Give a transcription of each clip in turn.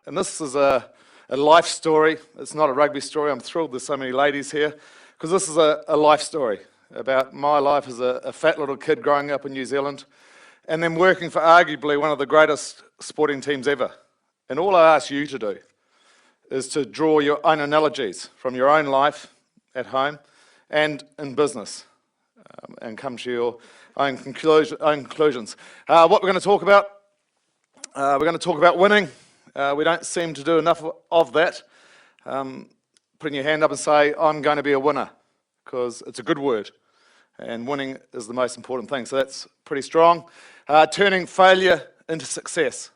And this is a life story. It's not a rugby story. I'm thrilled there's so many ladies here, because this is a life story about my life as a fat little kid growing up in New Zealand, and then working for arguably one of the greatest sporting teams ever. And all I ask you to do is to draw your own analogies from your own life at home and in business, and come to your own conclusions. What we're going to talk about, we're going to talk about winning. We don't seem to do enough of that. Putting your hand up and say, I'm going to be a winner, because it's a good word, and winning is the most important thing. So that's pretty strong. Turning failure into success.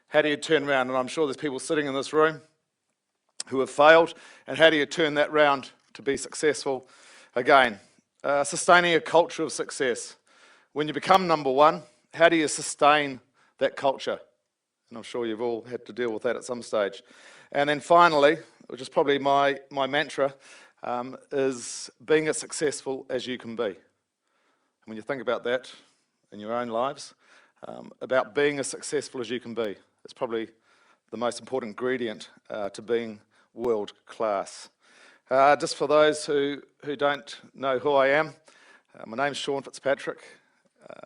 How do you turn around? And I'm sure there's people sitting in this room who have failed, and how do you turn that round to be successful again? Sustaining a culture of success. When you become number one, how do you sustain that culture? And I'm sure you've all had to deal with that at some stage. And then finally, which is probably my mantra, is being as successful as you can be. And when you think about that in your own lives, about being as successful as you can be, it's probably the most important ingredient to being world class. Just for those who don't know who I am, my name's Sean Fitzpatrick.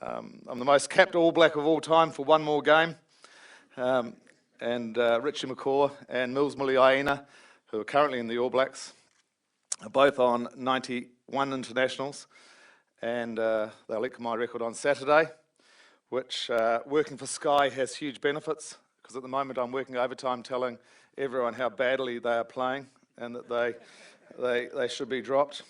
I'm the most capped All Black of all time for one more game. And Richie McCaw and Mills Muliaina, who are currently in the All Blacks, are both on 91 internationals, and they'll equal my record on Saturday, which working for Sky has huge benefits, because at the moment I'm working overtime telling everyone how badly they are playing and that they should be dropped.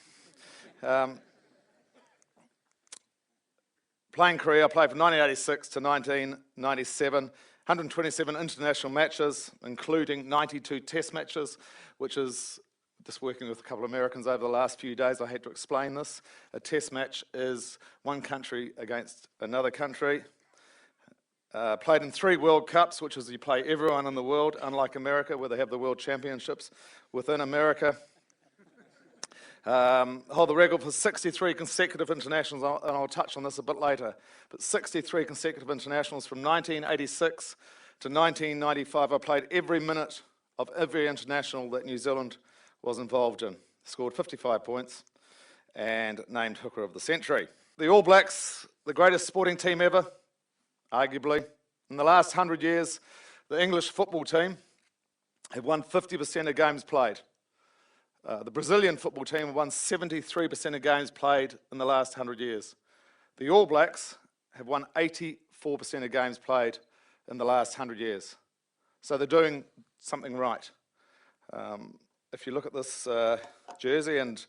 Playing career, I played from 1986 to 1997, 127 international matches, including 92 test matches, which is, just working with a couple of Americans over the last few days, I had to explain this. A test match is one country against another country. Played in 3 World Cups, which is you play everyone in the world, unlike America, where they have the World Championships within America. Hold the record for 63 consecutive internationals, and I'll touch on this a bit later, but 63 consecutive internationals from 1986 to 1995. I played every minute of every international that New Zealand was involved in. Scored 55 points and named Hooker of the Century. The All Blacks, the greatest sporting team ever, arguably. In the last 100 years, the English football team have won 50% of games played. The Brazilian football team have won 73% of games played in the last 100 years. The All Blacks have won 84% of games played in the last 100 years. So they're doing something right. If you look at this jersey and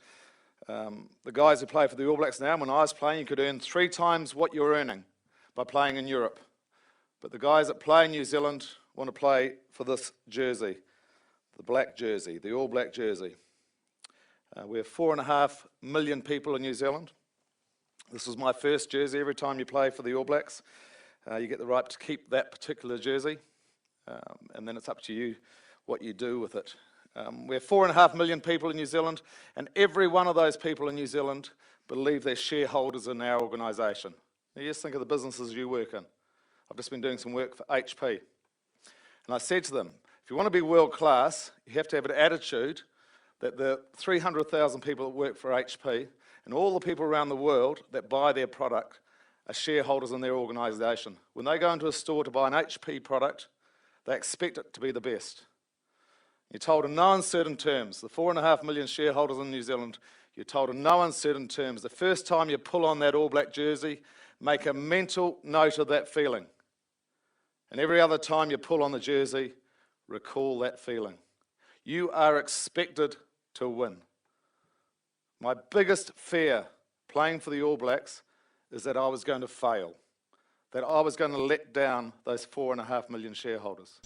the guys who play for the All Blacks now, when I was playing, you could earn 3 times what you're earning by playing in Europe. But the guys that play in New Zealand want to play for this jersey, the black jersey, the All Black jersey. We have 4.5 million people in New Zealand. This was my first jersey. Every time you play for the All Blacks, you get the right to keep that particular jersey, and then it's up to you what you do with it. We have 4.5 million people in New Zealand, and every one of those people in New Zealand believe they're shareholders in our organisation. Now, you just think of the businesses you work in. I've just been doing some work for HP, and I said to them, if you want to be world class, you have to have an attitude that the 300,000 people that work for HP and all the people around the world that buy their product are shareholders in their organisation. When they go into a store to buy an HP product, they expect it to be the best. You're told in no uncertain terms, the 4.5 million shareholders in New Zealand, you're told in no uncertain terms, the first time you pull on that All Black jersey, make a mental note of that feeling. And every other time you pull on the jersey, recall that feeling. You are expected to win. My biggest fear playing for the All Blacks is that I was going to fail, that I was going to let down those 4.5 million shareholders.